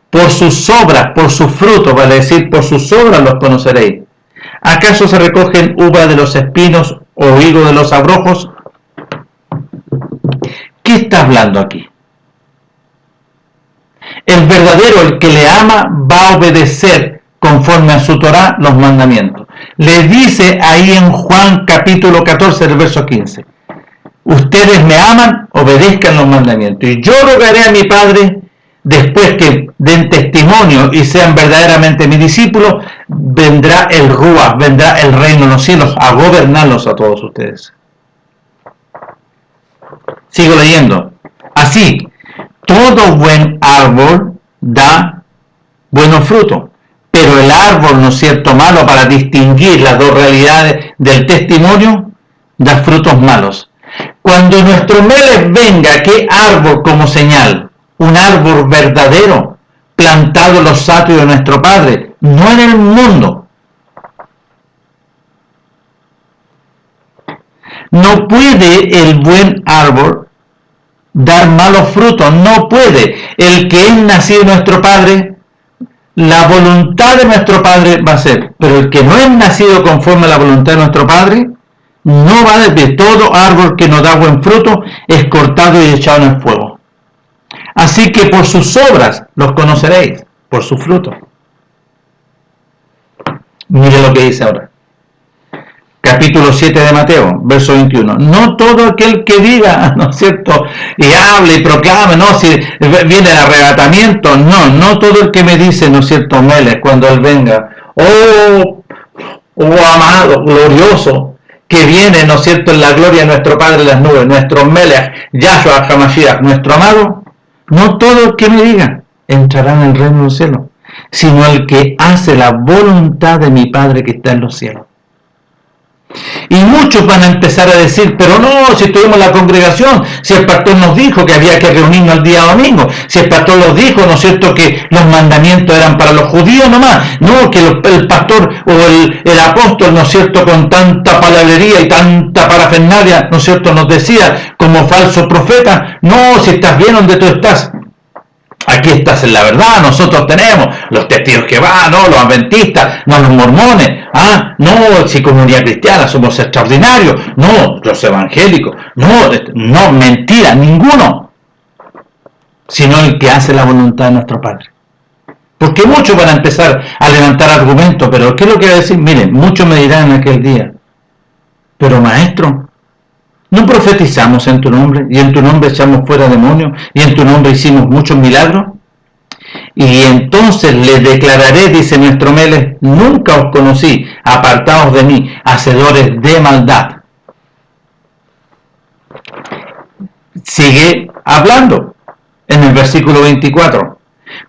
Por sus obras, por sus frutos, vale decir, por sus obras los conoceréis. ¿Acaso se recogen uva de los espinos o higo de los abrojos? ¿Qué está hablando aquí? El verdadero, el que le ama, va a obedecer conforme a su Torá los mandamientos. Le dice ahí en Juan capítulo 14, del verso 15. Ustedes me aman, obedezcan los mandamientos. Y yo rogaré a mi Padre, después que den testimonio y sean verdaderamente mis discípulos, vendrá el Ruach, vendrá el reino de los cielos a gobernarlos a todos ustedes. Sigo leyendo. Así, todo buen árbol da buenos frutos, pero el árbol, ¿no es cierto?, malo, para distinguir las dos realidades del testimonio, da frutos malos. Cuando nuestro Melech venga, ¿qué árbol como señal? Un árbol verdadero, plantado en los atrios de nuestro Padre, no en el mundo. No puede el buen árbol dar malos frutos, no puede. El que es nacido nuestro Padre, la voluntad de nuestro Padre va a ser, pero el que no es nacido conforme a la voluntad de nuestro Padre, no va de todo árbol que no da buen fruto, es cortado y echado en el fuego. Así que por sus obras los conoceréis, por su fruto. Mire lo que dice ahora. Capítulo 7 de Mateo, verso 21. No todo aquel que diga, ¿no es cierto?, y hable y proclame, no, si viene el arrebatamiento, no todo el que me dice, ¿no es cierto?, Melech, cuando él venga, oh amado, glorioso, que viene, ¿no es cierto?, en la gloria de nuestro Padre en las nubes, nuestro Melech, Yahshua HaMashiach, nuestro amado, no todo el que me diga entrará en el reino del cielo, sino el que hace la voluntad de mi Padre que está en los cielos. Y muchos van a empezar a decir, pero no, si estuvimos en la congregación, si el pastor nos dijo que había que reunirnos el día domingo, si el pastor nos dijo, ¿no es cierto?, que los mandamientos eran para los judíos nomás, no, que el pastor o el apóstol, ¿no es cierto?, con tanta palabrería y tanta parafernalia, ¿no es cierto?, nos decía como falso profeta, no, si estás bien donde tú estás, aquí estás en la verdad, nosotros tenemos los testigos que van, no, los adventistas, no los mormones, no, si comunidad cristiana somos extraordinarios, no, los evangélicos, no, mentira, ninguno, sino el que hace la voluntad de nuestro Padre. Porque muchos van a empezar a levantar argumentos, pero ¿qué es lo que va a decir? Miren, muchos me dirán en aquel día, pero maestro, ¿no profetizamos en tu nombre? ¿Y en tu nombre echamos fuera demonios? ¿Y en tu nombre hicimos muchos milagros? Y entonces les declararé, dice nuestro Melech, nunca os conocí, apartados de mí, hacedores de maldad. Sigue hablando en el versículo 24.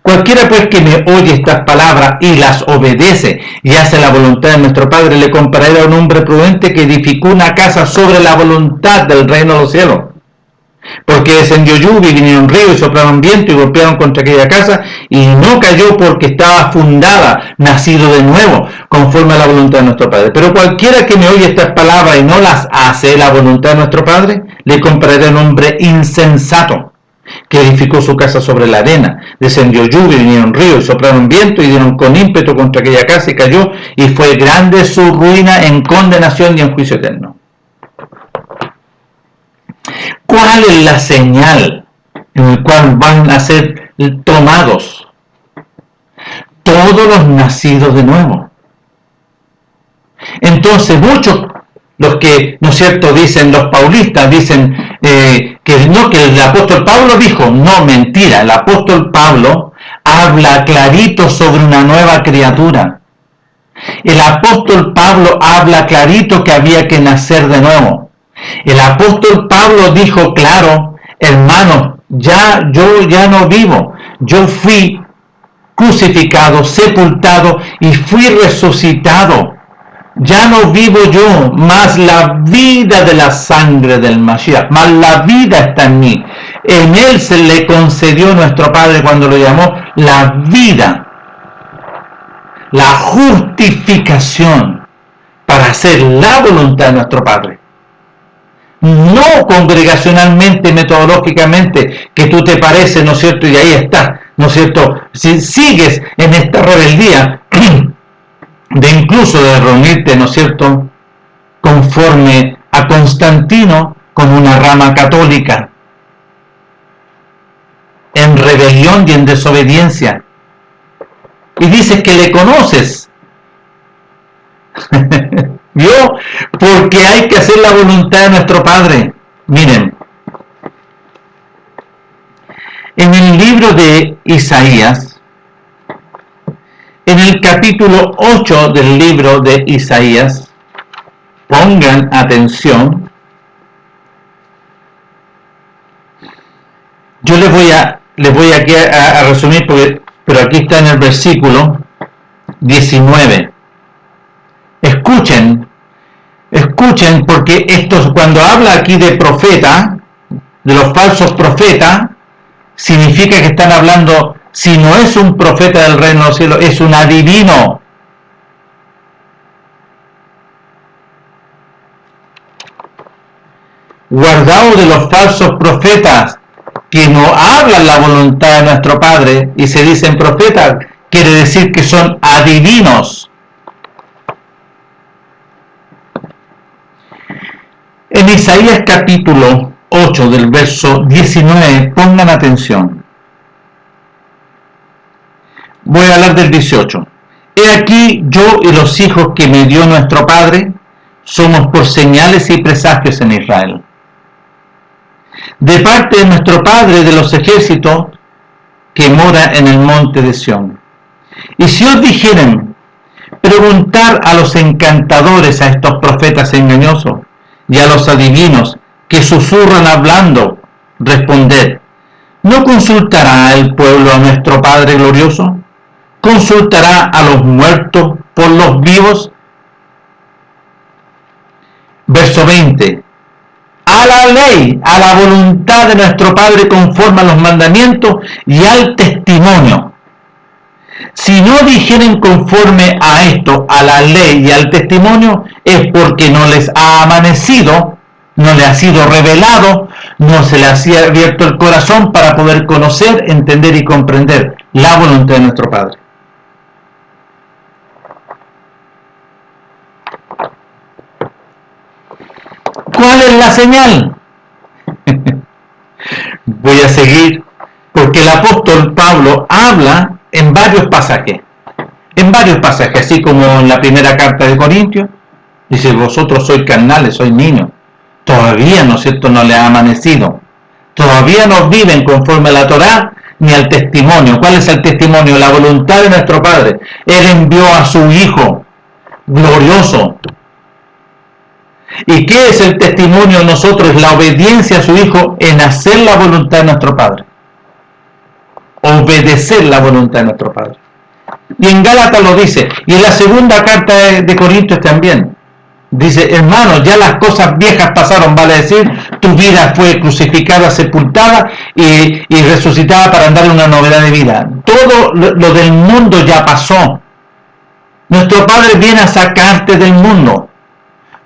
Cualquiera pues que me oye estas palabras y las obedece y hace la voluntad de nuestro Padre, le compararé a un hombre prudente que edificó una casa sobre la voluntad del reino de los cielos. Porque descendió lluvia y vinieron ríos y soplaron viento y golpearon contra aquella casa y no cayó porque estaba fundada, nacido de nuevo, conforme a la voluntad de nuestro Padre. Pero cualquiera que me oye estas palabras y no las hace la voluntad de nuestro Padre, le compararé a un hombre insensato que edificó su casa sobre la arena. Descendió lluvia, vinieron ríos, soplaron viento y dieron con ímpetu contra aquella casa y cayó, y fue grande su ruina en condenación y en juicio eterno. ¿Cuál es la señal en la cual van a ser tomados todos los nacidos de nuevo? Entonces muchos, los que, ¿no es cierto?, dicen, los paulistas dicen que no, que el apóstol Pablo dijo, no, mentira, el apóstol Pablo habla clarito sobre una nueva criatura. El apóstol Pablo habla clarito que había que nacer de nuevo. El apóstol Pablo dijo claro, hermanos, yo ya no vivo, yo fui crucificado, sepultado y fui resucitado. Ya no vivo yo, más la vida de la sangre del Mashiach, más la vida está en mí. En él se le concedió nuestro Padre cuando lo llamó la vida, la justificación para hacer la voluntad de nuestro Padre. No congregacionalmente, metodológicamente, que tú te pareces, ¿no es cierto? Y ahí estás, ¿no es cierto? Si sigues en esta rebeldía de incluso de reunirte, ¿no es cierto?, conforme a Constantino con una rama católica, en rebelión y en desobediencia, y dices que le conoces. ¿Vio? Porque hay que hacer la voluntad de nuestro Padre. Miren, en el libro de Isaías, en el capítulo 8 del libro de Isaías, pongan atención, yo les voy aquí a resumir, pero aquí está en el versículo 19. Escuchen, porque esto, cuando habla aquí de profeta, de los falsos profetas, significa que están hablando, si no es un profeta del reino de los cielos, es un adivino. Guardaos de los falsos profetas, que no hablan la voluntad de nuestro Padre y se dicen profetas, quiere decir que son adivinos. En Isaías capítulo 8 del verso 19, pongan atención. Voy a hablar del 18. He aquí yo y los hijos que me dio nuestro Padre, somos por señales y presagios en Israel. De parte de nuestro Padre de los ejércitos, que mora en el monte de Sión. Y si os dijeren, preguntar a los encantadores, a estos profetas engañosos, y a los adivinos que susurran hablando, responded, ¿no consultará el pueblo a nuestro Padre glorioso? ¿Consultará a los muertos por los vivos? Verso 20. A la ley, a la voluntad de nuestro Padre conforme a los mandamientos y al testimonio. Si no dijeren conforme a esto, a la ley y al testimonio, es porque no les ha amanecido, no le ha sido revelado, no se le ha abierto el corazón para poder conocer, entender y comprender la voluntad de nuestro Padre. ¿Cuál es la señal? Voy a seguir, porque el apóstol Pablo habla en varios pasajes, así como en la primera carta de Corintios, dice, vosotros sois carnales, sois niños, todavía, ¿no es cierto?, no le ha amanecido, todavía no viven conforme a la Torá ni al testimonio. ¿Cuál es el testimonio? La voluntad de nuestro Padre. Él envió a su Hijo glorioso. ¿Y qué es el testimonio de nosotros? La obediencia a su Hijo en hacer la voluntad de nuestro Padre. Obedecer la voluntad de nuestro Padre. Y en Gálatas lo dice, y en la segunda carta de Corintios también. Dice, hermanos, ya las cosas viejas pasaron, vale decir, tu vida fue crucificada, sepultada y resucitada para andar en una novedad de vida. Todo lo del mundo ya pasó. Nuestro Padre viene a sacarte del mundo.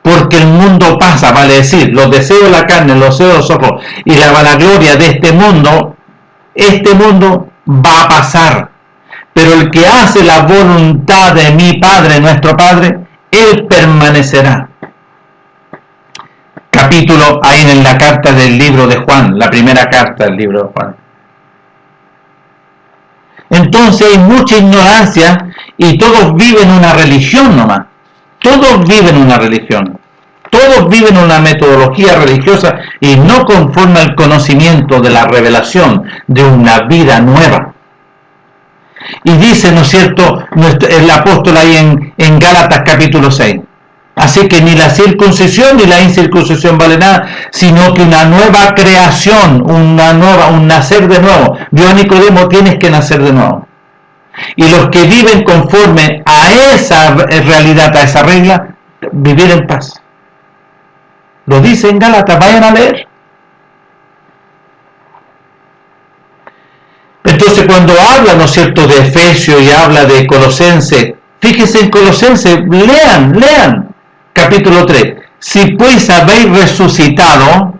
Porque el mundo pasa, vale decir, los deseos de la carne, los deseos de los ojos y la vanagloria de este mundo va a pasar. Pero el que hace la voluntad de mi Padre, nuestro Padre, Él permanecerá. Capítulo ahí en la carta del libro de Juan, la primera carta del libro de Juan. Entonces hay mucha ignorancia y todos viven una religión nomás. Todos viven una religión, todos viven una metodología religiosa y no conforme al conocimiento de la revelación de una vida nueva. Y dice, ¿no es cierto?, el apóstol ahí en Gálatas capítulo 6. Así que ni la circuncisión ni la incircuncisión vale nada, sino que una nueva creación, un nacer de nuevo. Vio a Nicodemo, tienes que nacer de nuevo. Y los que viven conforme a esa realidad, a esa regla, vivir en paz. Lo dice en Gálatas, vayan a leer. Entonces cuando habla, ¿no es cierto?, de Efesios y habla de Colosenses, fíjense en Colosenses, lean, capítulo 3. Si pues habéis resucitado,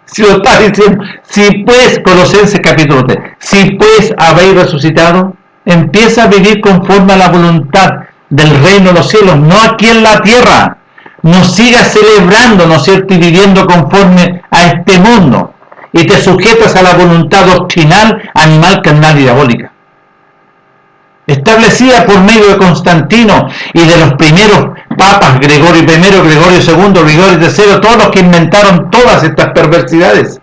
si lo está diciendo, si pues, Colosenses capítulo 3, si pues habéis resucitado, empieza a vivir conforme a la voluntad del reino de los cielos, no aquí en la tierra. No sigas celebrando, ¿no es cierto?, y viviendo conforme a este mundo, y te sujetas a la voluntad doctrinal, animal, carnal y diabólica, establecida por medio de Constantino y de los primeros papas, Gregorio I, Gregorio II, Gregorio III, todos los que inventaron todas estas perversidades.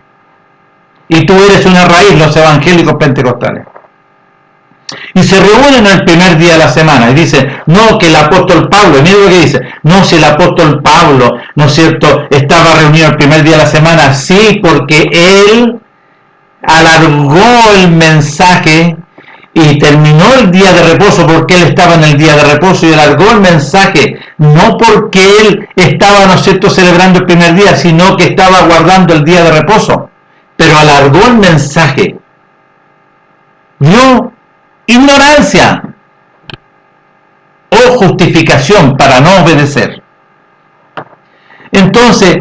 Y tú eres una raíz, los evangélicos pentecostales. Y se reúnen el primer día de la semana y dicen, no, que el apóstol Pablo, mira lo que dice, no, si el apóstol Pablo, ¿no es cierto?, estaba reunido el primer día de la semana, sí, porque él alargó el mensaje y terminó el día de reposo porque él estaba en el día de reposo y alargó el mensaje, no porque él estaba, ¿no es cierto?, celebrando el primer día, sino que estaba guardando el día de reposo, pero alargó el mensaje. ¿Vio? Ignorancia o justificación para no obedecer. entonces,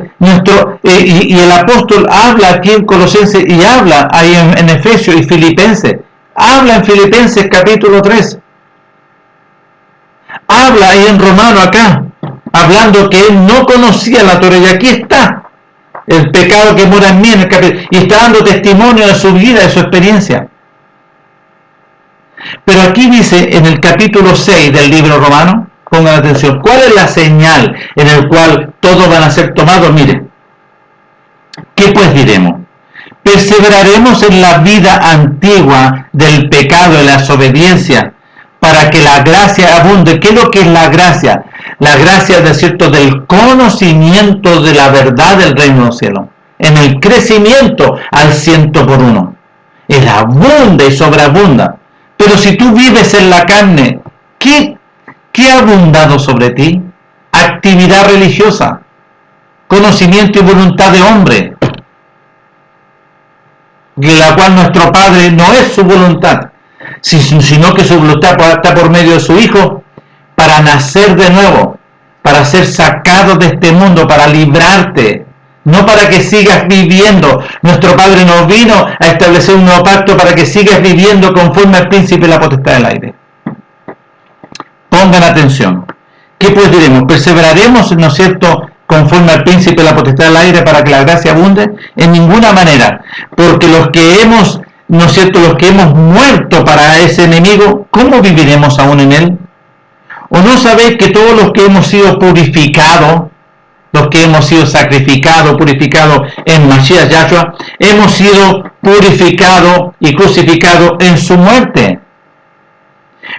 y el apóstol habla aquí en Colosenses y habla ahí en Efesios y Filipenses. Habla en Filipenses capítulo 3. Habla ahí en Romano acá, hablando que él no conocía la Torah. Y aquí está el pecado que mora en mí en el capítulo. Y está dando testimonio de su vida, de su experiencia. Pero aquí dice en el capítulo 6 del libro Romano, pongan atención, ¿cuál es la señal en el cual todos van a ser tomados? Miren, ¿qué pues diremos? Perseveraremos en la vida antigua del pecado y la desobediencia para que la gracia abunde. ¿Qué es lo que es la gracia? La gracia, de cierto, del conocimiento de la verdad del reino de los cielos, en el crecimiento al 100%. Él abunda y sobreabunda. Pero si tú vives en la carne, ¿qué ha abundado sobre ti? Actividad religiosa, conocimiento y voluntad de hombre, de la cual nuestro Padre no es su voluntad, sino que su voluntad está por medio de su Hijo, para nacer de nuevo, para ser sacado de este mundo, para librarte, no para que sigas viviendo. Nuestro Padre no vino a establecer un nuevo pacto para que sigas viviendo conforme al príncipe de la potestad del aire. Pongan atención. ¿Qué pues diremos? ¿Perseveraremos, no es cierto, conforme al príncipe de la potestad del aire para que la gracia abunde? En ninguna manera. Porque los que hemos, no es cierto, los que hemos muerto para ese enemigo, ¿cómo viviremos aún en él? ¿O no sabéis que todos los que hemos sido purificados, los que hemos sido sacrificados, purificados en Mashiach Yahshua, hemos sido purificados y crucificados en su muerte?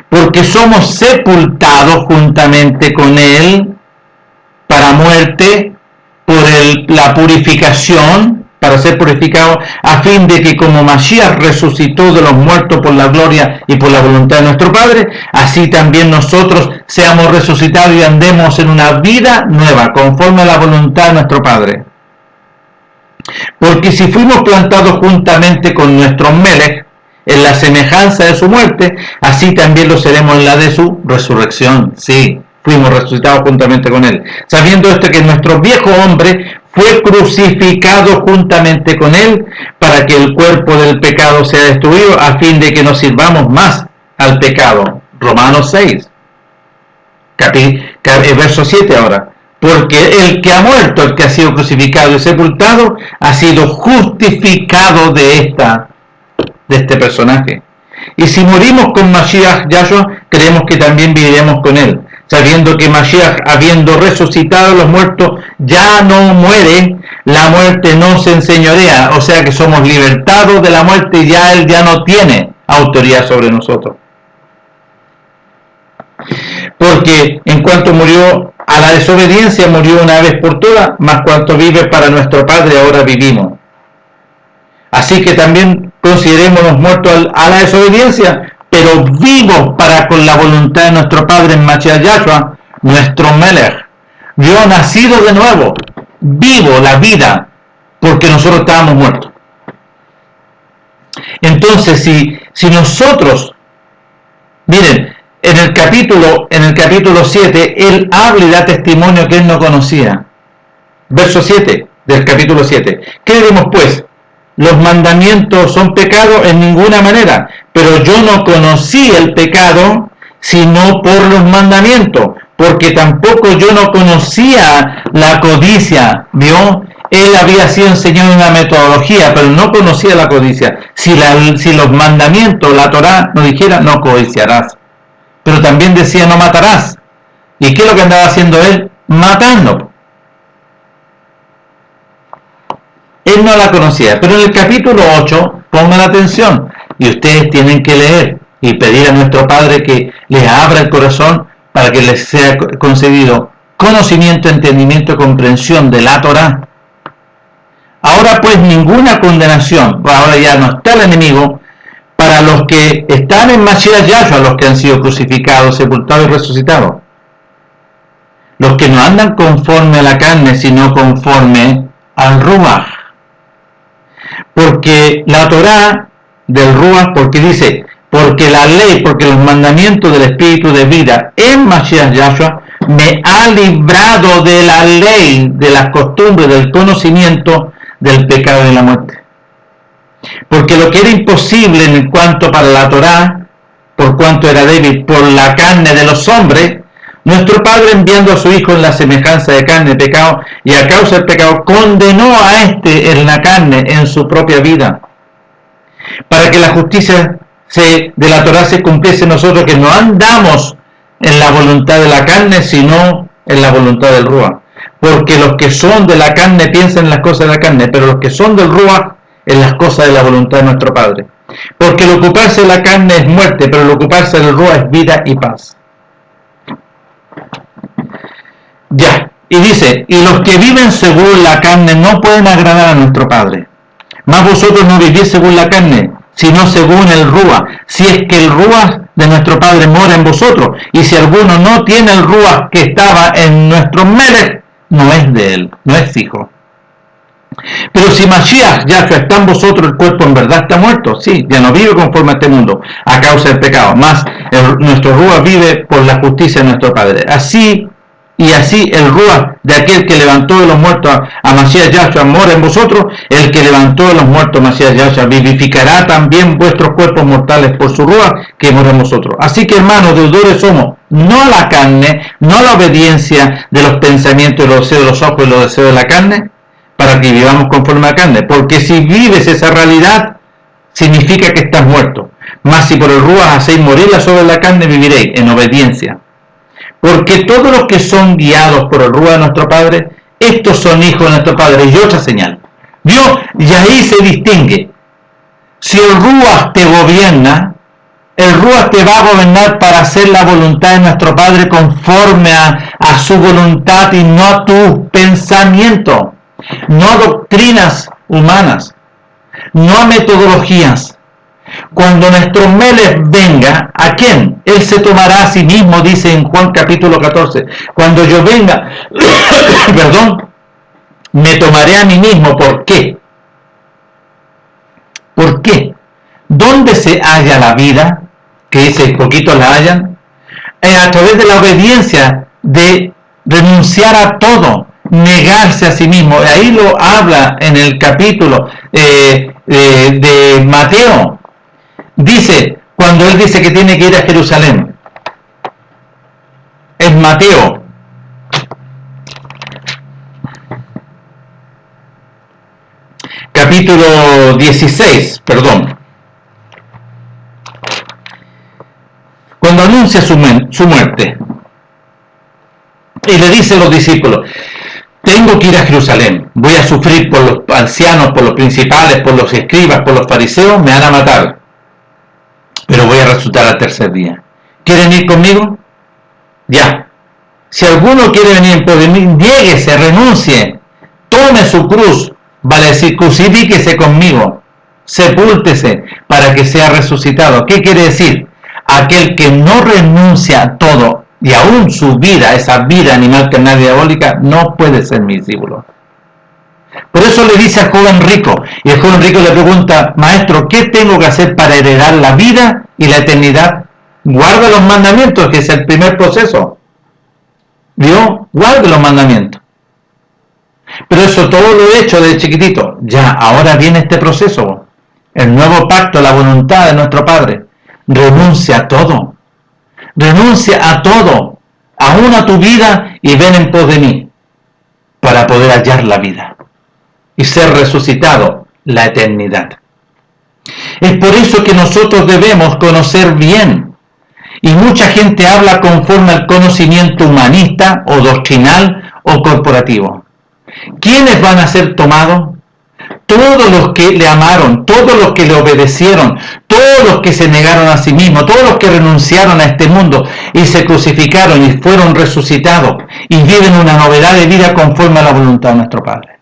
Porque somos sepultados juntamente con él para muerte por la purificación, para ser purificados, a fin de que como Mashiach resucitó de los muertos por la gloria y por la voluntad de nuestro Padre, así también nosotros seamos resucitados y andemos en una vida nueva, conforme a la voluntad de nuestro Padre. Porque si fuimos plantados juntamente con nuestro Melech, en la semejanza de su muerte, así también lo seremos en la de su resurrección. Sí, fuimos resucitados juntamente con él. Sabiendo esto, que nuestro viejo hombre fue crucificado juntamente con él, para que el cuerpo del pecado sea destruido, a fin de que no sirvamos más al pecado. Romanos 6, verso 7 ahora. Porque el que ha muerto, el que ha sido crucificado y sepultado, ha sido justificado de este personaje. Y si morimos con Mashiach Yahshua, creemos que también viviremos con él, sabiendo que Mashiach, habiendo resucitado a los muertos, ya no muere, la muerte no se enseñorea, o sea que somos libertados de la muerte y ya él ya no tiene autoridad sobre nosotros. Porque en cuanto murió a la desobediencia, murió una vez por todas, mas cuanto vive para nuestro Padre, ahora vivimos. Así que también considerémonos muertos a la desobediencia, pero vivos para con la voluntad de nuestro Padre en Mashiach Yahshua, nuestro Melech. Yo nacido de nuevo, vivo la vida, porque nosotros estábamos muertos. Entonces, si nosotros, miren, en el capítulo 7, él habla y da testimonio que él no conocía. Verso 7 del capítulo 7. ¿Qué diremos pues? ¿Los mandamientos son pecado? En ninguna manera. Pero yo no conocí el pecado sino por los mandamientos, porque tampoco yo no conocía la codicia. ¿Vio? Él había sido enseñado una metodología, pero no conocía la codicia. Si los mandamientos, la Torá, nos dijera, no codiciarás. Pero también decía, no matarás. ¿Y qué es lo que andaba haciendo él? Matando. Él no la conocía. Pero en el capítulo 8, pongan atención, y ustedes tienen que leer y pedir a nuestro Padre que les abra el corazón para que les sea concedido conocimiento, entendimiento y comprensión de la Torá. Ahora pues ninguna condenación, ahora ya no está el enemigo, para los que están en Mashiach Yahshua, los que han sido crucificados, sepultados y resucitados. Los que no andan conforme a la carne, sino conforme al Ruach. Porque la Torá del Ruach, porque dice, porque la ley, porque los mandamientos del Espíritu de vida en Mashiach Yahshua me ha librado de la ley, de las costumbres, del conocimiento del pecado y de la muerte. Porque lo que era imposible en cuanto para la Torá, por cuanto era débil por la carne de los hombres, nuestro Padre, enviando a su Hijo en la semejanza de carne de pecado, y a causa del pecado condenó a éste en la carne, en su propia vida, para que la justicia de la Torá se cumpliese en nosotros, que no andamos en la voluntad de la carne, sino en la voluntad del Ruach. Porque los que son de la carne piensan en las cosas de la carne, pero los que son del Ruach en las cosas de la voluntad de nuestro Padre. Porque el ocuparse de la carne es muerte, pero el ocuparse del Ruach es vida y paz. Ya, y dice, y los que viven según la carne no pueden agradar a nuestro Padre. Mas vosotros no vivís según la carne, sino según el Ruach, si es que el Ruach de nuestro Padre mora en vosotros, y si alguno no tiene el Ruach que estaba en nuestros Melech, no es de él, no es hijo. Pero si Mashiach, Yahshua, está en vosotros, el cuerpo en verdad está muerto, sí, ya no vive conforme a este mundo, a causa del pecado, más nuestro Ruach vive por la justicia de nuestro Padre. Así el Ruach de aquel que levantó de los muertos a Mashiach Yahshua mora en vosotros, el que levantó de los muertos a Mashiach Yahshua vivificará también vuestros cuerpos mortales por su Ruach que mora en vosotros. Así que, hermanos, deudores somos, no a la carne, no a la obediencia de los pensamientos y los deseos de los ojos y los deseos de la carne, para que vivamos conforme a la carne, porque si vives esa realidad, significa que estás muerto. Mas si por el Ruach hacéis morir la sobre la carne, viviréis en obediencia. Porque todos los que son guiados por el Ruach de nuestro Padre, estos son hijos de nuestro Padre. Y otra señal. Vio, y ahí se distingue. Si el Ruach te gobierna, el Ruach te va a gobernar para hacer la voluntad de nuestro Padre conforme a su voluntad y no a tu pensamiento, no a doctrinas humanas, no a metodologías. Cuando nuestro Melech venga, ¿a quién? Él se tomará a sí mismo, dice en Juan capítulo 14. Cuando yo venga, perdón, me tomaré a mí mismo. ¿Por qué? ¿Por qué? ¿Dónde se halla la vida? Que dice, poquitos la hallan. A través de la obediencia, de renunciar a todo, negarse a sí mismo. Ahí lo habla en el capítulo de Mateo. Dice, cuando él dice que tiene que ir a Jerusalén, es Mateo capítulo 16, perdón, cuando anuncia su muerte, y le dice a los discípulos, tengo que ir a Jerusalén, voy a sufrir por los ancianos, por los principales, por los escribas, por los fariseos, me van a matar, pero voy a resucitar al tercer día. ¿Quieren ir conmigo? Ya. Si alguno quiere venir en pos de mí, niéguese, renuncie, tome su cruz, vale decir, crucifíquese conmigo, sepúltese para que sea resucitado. ¿Qué quiere decir? Aquel que no renuncia a todo y aún su vida, esa vida animal, carnal y diabólica, no puede ser mi discípulo. Por eso le dice al joven rico, y el joven rico le pregunta, maestro, ¿qué tengo que hacer para heredar la vida y la eternidad? Guarda los mandamientos, que es el primer proceso. ¿Vio? Guarde los mandamientos. Pero eso todo lo he hecho desde chiquitito. Ya, ahora viene este proceso. El nuevo pacto, la voluntad de nuestro Padre. Renuncia a todo. Renuncia a todo. Aún a tu vida y ven en pos de mí. Para poder hallar la vida. Y ser resucitado, la eternidad. Es por eso que nosotros debemos conocer bien. Y mucha gente habla conforme al conocimiento humanista o doctrinal o corporativo. ¿Quiénes van a ser tomados? Todos los que le amaron, todos los que le obedecieron, todos los que se negaron a sí mismos, todos los que renunciaron a este mundo y se crucificaron y fueron resucitados y viven una novedad de vida conforme a la voluntad de nuestro Padre.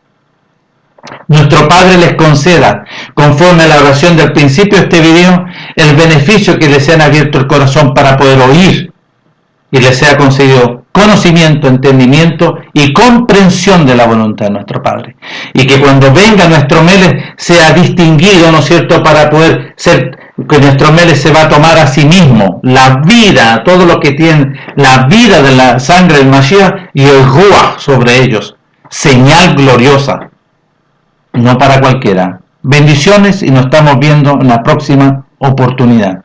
Nuestro Padre les conceda, conforme a la oración del principio de este video, el beneficio que les sean abierto el corazón para poder oír y les sea concedido conocimiento, entendimiento y comprensión de la voluntad de nuestro Padre. Y que cuando venga nuestro Melech sea distinguido, ¿no es cierto?, para poder ser que nuestro Melech se va a tomar a sí mismo la vida, todo lo que tiene, la vida de la sangre del Mashiach y el Ruach sobre ellos. Señal gloriosa, no para cualquiera. Bendiciones y nos estamos viendo en la próxima oportunidad.